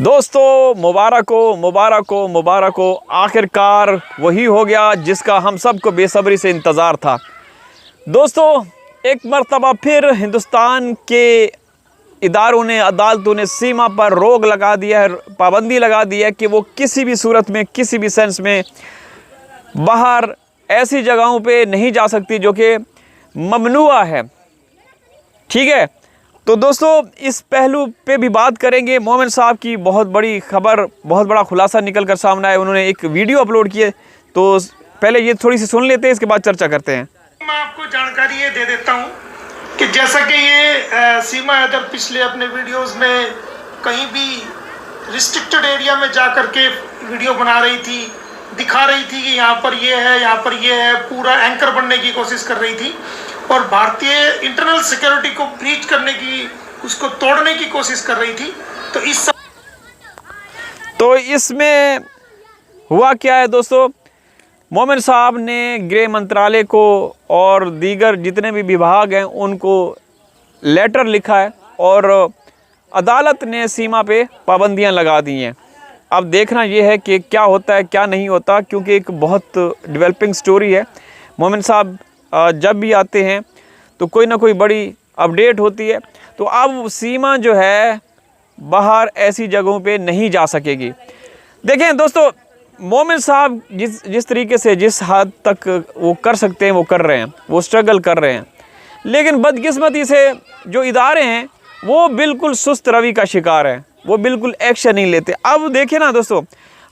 दोस्तों मुबारक हो मुबारक हो मुबारक हो। आखिरकार वही हो गया जिसका हम सबको बेसब्री से इंतज़ार था। दोस्तों एक मर्तबा फिर हिंदुस्तान के इदारों ने, अदालतों ने सीमा पर रोक लगा दिया है, पाबंदी लगा दी है कि वो किसी भी सूरत में, किसी भी सेंस में बाहर ऐसी जगहों पे नहीं जा सकती जो कि ममनुआ है। ठीक है, तो दोस्तों इस पहलू पे भी बात करेंगे। मोमिन साहब की बहुत बड़ी खबर, बहुत बड़ा खुलासा निकल कर सामने आया। उन्होंने एक वीडियो अपलोड किए, तो पहले ये थोड़ी सी सुन लेते हैं, इसके बाद चर्चा करते हैं। मैं आपको जानकारी ये दे देता हूँ कि जैसा कि ये सीमा हैदर पिछले अपने वीडियोस में कहीं भी रिस्ट्रिक्टेड एरिया में जा कर के वीडियो बना रही थी, दिखा रही थी कि यहाँ पर ये है, यहाँ पर ये है, पूरा एंकर बनने की कोशिश कर रही थी और भारतीय इंटरनल सिक्योरिटी को ब्रीच करने की, उसको तोड़ने की कोशिश कर रही थी। तो इसमें हुआ क्या है दोस्तों, मोमिन साहब ने गृह मंत्रालय को और दीगर जितने भी विभाग हैं उनको लेटर लिखा है और अदालत ने सीमा पे पाबंदियां लगा दी हैं। अब देखना ये है कि क्या होता है क्या नहीं होता, क्योंकि एक बहुत डेवलपिंग स्टोरी है। मोमिन साहब जब भी आते हैं तो कोई ना कोई बड़ी अपडेट होती है। तो अब सीमा जो है बाहर ऐसी जगहों पे नहीं जा सकेगी। देखें दोस्तों, मोमिन साहब जिस तरीके से, जिस हद तक वो कर सकते हैं वो कर रहे हैं, वो स्ट्रगल कर रहे हैं, लेकिन बदकिस्मती से जो इदारे हैं वो बिल्कुल सुस्त रवि का शिकार है, वो बिल्कुल एक्शन नहीं लेते। अब देखिए ना दोस्तों,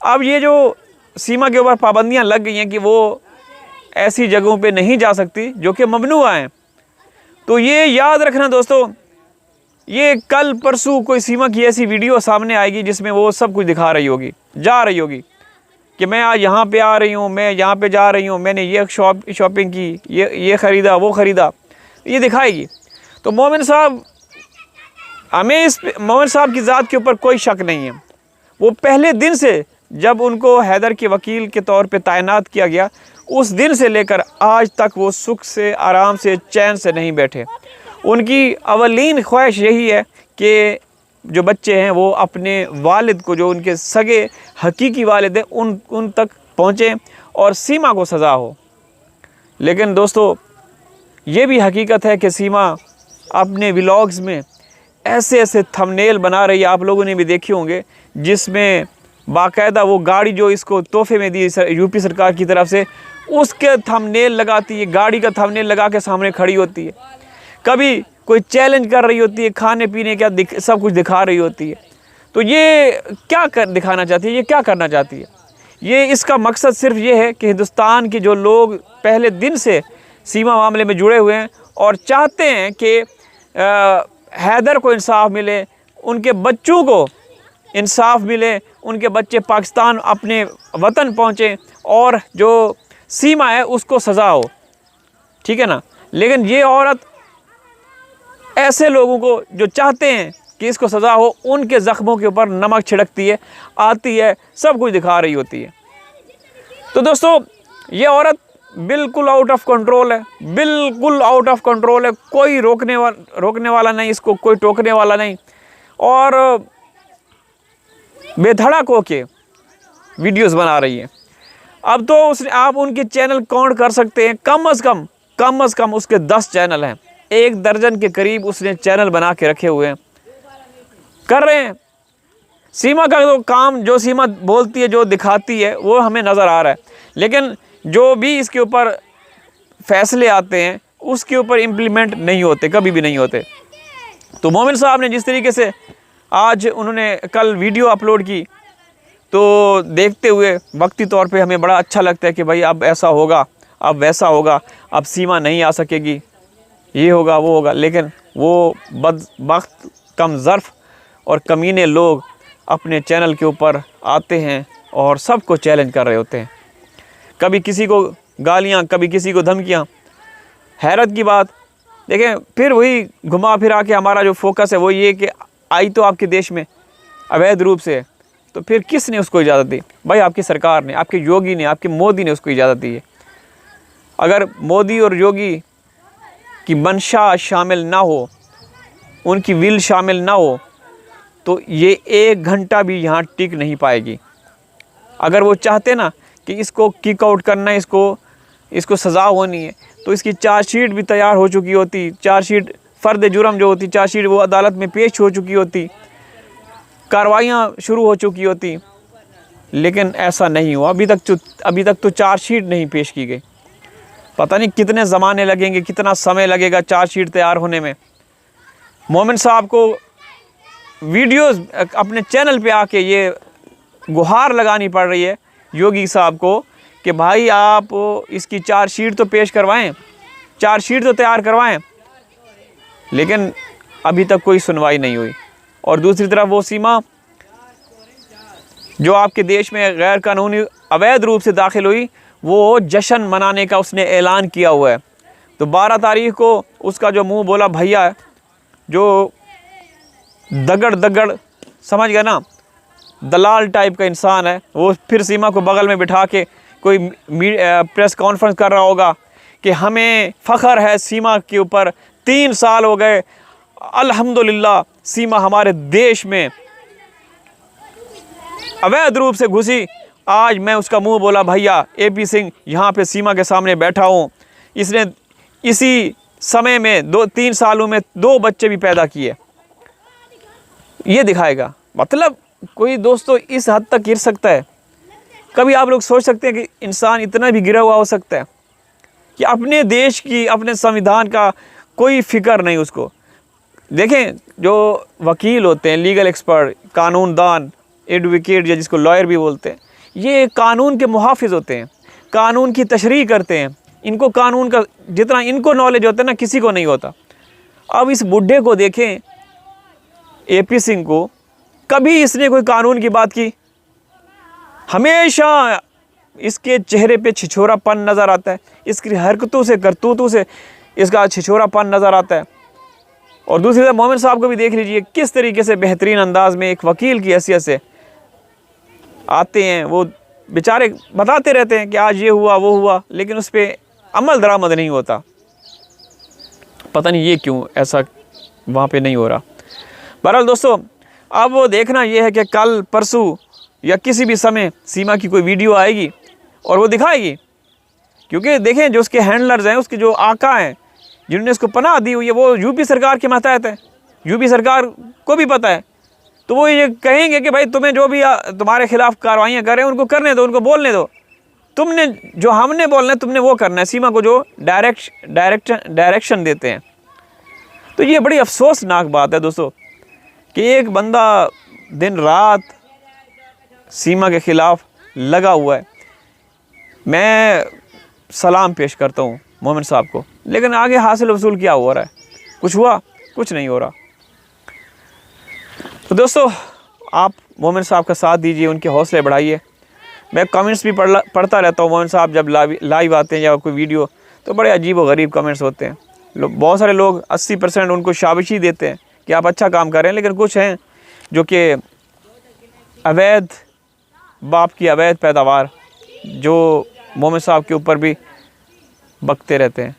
अब ये जो सीमा के ऊपर पाबंदियां लग गई हैं कि वो ऐसी जगहों पे नहीं जा सकती जो कि ममनुआ हैं, तो ये याद रखना दोस्तों, ये कल परसों कोई सीमा की ऐसी वीडियो सामने आएगी जिसमें वो सब कुछ दिखा रही होगी, जा रही होगी कि मैं आज यहाँ पे आ रही हूँ, मैं यहाँ पे जा रही हूँ, मैंने ये शॉपिंग की, ये ख़रीदा, वो ख़रीदा, ये दिखाएगी। तो मोमिन साहब, हमें इस मोमिन साहब की ज़ात के ऊपर कोई शक नहीं है। वो पहले दिन से, जब उनको हैदर के वकील के तौर पे तैनात किया गया, उस दिन से लेकर आज तक वो सुख से, आराम से, चैन से नहीं बैठे। उनकी अवलीन ख्वाहिश यही है कि जो बच्चे हैं वो अपने वालिद को, जो उनके सगे हकीकी वालिद हैं, उन तक पहुँचें और सीमा को सज़ा हो। लेकिन दोस्तों ये भी हकीकत है कि सीमा अपने व्लॉग्स में ऐसे ऐसे थंबनेल बना रही है, आप लोगों ने भी देखे होंगे, जिसमें बाकायदा वो गाड़ी जो इसको तोहफे में दी यूपी सरकार की तरफ से, उसके थंबनेल लगाती है, गाड़ी का थंबनेल लगा के सामने खड़ी होती है। कभी कोई चैलेंज कर रही होती है, खाने पीने का सब कुछ दिखा रही होती है। तो ये क्या दिखाना चाहती है, ये क्या करना चाहती है? ये इसका मकसद सिर्फ ये है कि हिंदुस्तान के जो लोग पहले दिन से सीमा मामले में जुड़े हुए हैं और चाहते हैं कि हैदर को इंसाफ मिले, उनके बच्चों को इंसाफ मिले, उनके बच्चे पाकिस्तान अपने वतन पहुँचें और जो सीमा है उसको सज़ा हो। ठीक है ना? लेकिन ये औरत ऐसे लोगों को जो चाहते हैं कि इसको सज़ा हो, उनके ज़ख्मों के ऊपर नमक छिड़कती है, आती है, सब कुछ दिखा रही होती है। तो दोस्तों ये औरत बिल्कुल आउट ऑफ कंट्रोल है, बिल्कुल आउट ऑफ कंट्रोल है। कोई रोकने वाला नहीं, इसको कोई टोकने वाला नहीं, और बेधड़क होके वीडियोस बना रही है। अब तो उसने, आप उनके चैनल काउंट कर सकते हैं, कम अज़ कम उसके 10 चैनल हैं, 1 दर्जन के करीब उसने चैनल बना के रखे हुए हैं, कर रहे हैं। सीमा का तो काम, जो सीमा बोलती है, जो दिखाती है, वो हमें नज़र आ रहा है, लेकिन जो भी इसके ऊपर फैसले आते हैं उसके ऊपर इम्प्लीमेंट नहीं होते, कभी भी नहीं होते। तो मोमिन साहब ने जिस तरीके से आज उन्होंने कल वीडियो अपलोड की, तो देखते हुए वक्ती तौर पे हमें बड़ा अच्छा लगता है कि भाई अब ऐसा होगा, अब वैसा होगा, अब सीमा नहीं आ सकेगी, ये होगा, वो होगा। लेकिन वो बदबख्त, कम ज़र्फ़ और कमीने लोग अपने चैनल के ऊपर आते हैं और सबको चैलेंज कर रहे होते हैं। कभी किसी को गालियाँ, कभी किसी को धमकियाँ। हैरत की बात देखें, फिर वही घुमा फिरा के हमारा जो फोकस है वो ये कि आई तो आपके देश में अवैध रूप से, तो फिर किसने उसको इजाज़त दी? भाई आपकी सरकार ने, आपके योगी ने, आपके मोदी ने उसको इजाज़त दी है। अगर मोदी और योगी की मंशा शामिल ना हो, उनकी विल शामिल ना हो, तो ये 1 घंटा भी यहाँ टिक नहीं पाएगी। अगर वो चाहते ना कि इसको किक आउट करना है, इसको सज़ा होनी है, तो इसकी चार्जशीट भी तैयार हो चुकी होती। चार्जशीट फ़र्द जुर्म जो होती, चार्जशीट वो अदालत में पेश हो चुकी होती, कार्रवाइयाँ शुरू हो चुकी होती। लेकिन ऐसा नहीं हुआ। अभी तक तो चार्जशीट नहीं पेश की गई। पता नहीं कितने ज़माने लगेंगे, कितना समय लगेगा चार्जशीट तैयार होने में। मोमिन साहब को वीडियोस अपने चैनल पे आके ये गुहार लगानी पड़ रही है योगी साहब को कि भाई आप इसकी चार्जशीट तो पेश करवाएं, चार्जशीट तो तैयार करवाएं। लेकिन अभी तक कोई सुनवाई नहीं हुई। और दूसरी तरफ वो सीमा जो आपके देश में गैर कानूनी अवैध रूप से दाखिल हुई, वो जश्न मनाने का उसने ऐलान किया हुआ है। तो 12 तारीख को उसका जो मुंह बोला भैया है, जो दगड़ समझ गया ना, दलाल टाइप का इंसान है, वो फिर सीमा को बगल में बिठा के कोई प्रेस कॉन्फ्रेंस कर रहा होगा कि हमें फ़ख्र है सीमा के ऊपर, 3 साल हो गए अल्हम्दुलिल्लाह सीमा हमारे देश में अवैध रूप से घुसी। आज मैं उसका मुंह बोला भैया AP सिंह यहाँ पे सीमा के सामने बैठा हूँ। इसने इसी समय में 2-3 सालों में 2 बच्चे भी पैदा किए। ये दिखाएगा। मतलब कोई दोस्तों इस हद तक गिर सकता है? कभी आप लोग सोच सकते हैं कि इंसान इतना भी गिरा हुआ हो सकता है कि अपने देश की, अपने संविधान का कोई फिक्र नहीं उसको। देखें, जो वकील होते हैं, लीगल एक्सपर्ट, कानूनदान, एडवोकेट या जिसको लॉयर भी बोलते हैं, ये कानून के मुहाफिज होते हैं, कानून की तशरीह करते हैं। इनको कानून का जितना इनको नॉलेज होता है ना, किसी को नहीं होता। अब इस बुढ़े को देखें, AP सिंह को, कभी इसने कोई कानून की बात की? हमेशा इसके चेहरे पे छिछोरापन नज़र आता है, इसकी हरकतों से, करतूतों से इसका छिछोरापन नज़र आता है। और दूसरी तरफ मोमिन साहब को भी देख लीजिए किस तरीके से बेहतरीन अंदाज में एक वकील की हैसियत से आते हैं। वो बेचारे बताते रहते हैं कि आज ये हुआ वो हुआ, लेकिन उस पर अमल दरामद नहीं होता। पता नहीं ये क्यों ऐसा वहाँ पे नहीं हो रहा। बहरहाल दोस्तों, अब वो देखना ये है कि कल परसों या किसी भी समय सीमा की कोई वीडियो आएगी और वो दिखाएगी। क्योंकि देखें, जो उसके हैंडलर्स हैं, उसके जो आका हैं, जिन्होंने इसको पनाह दी हुई है, वो यूपी सरकार के मातहत है। यूपी सरकार को भी पता है। तो वो ये कहेंगे कि भाई तुम्हें जो भी तुम्हारे खिलाफ कार्रवाइयाँ कर रहे हैं उनको करने दो, उनको बोलने दो। तुमने जो हमने बोलना है तुमने वो करना है। सीमा को जो डायरेक्शन देते हैं। तो ये बड़ी अफसोसनाक बात है दोस्तों कि एक बंदा दिन रात सीमा के ख़िलाफ़ लगा हुआ है। मैं सलाम पेश करता हूँ मोमिन साहब को, लेकिन आगे हासिल वसूल क्या हो रहा है? कुछ हुआ? कुछ नहीं हो रहा। तो दोस्तों, आप मोमिन साहब का साथ दीजिए, उनके हौसले बढ़ाइए। मैं कमेंट्स भी पढ़ता रहता हूँ। मोमिन साहब जब लाइव आते हैं या कोई वीडियो, तो बड़े अजीब व गरीब कमेंट्स होते हैं। बहुत सारे लोग 80% उनको शाबाशी देते हैं कि आप अच्छा काम कर रहे हैं, लेकिन कुछ हैं जो कि अवैध बाप की अवैध पैदावार जो मोमिन साहब के ऊपर भी बकते रहते हैं।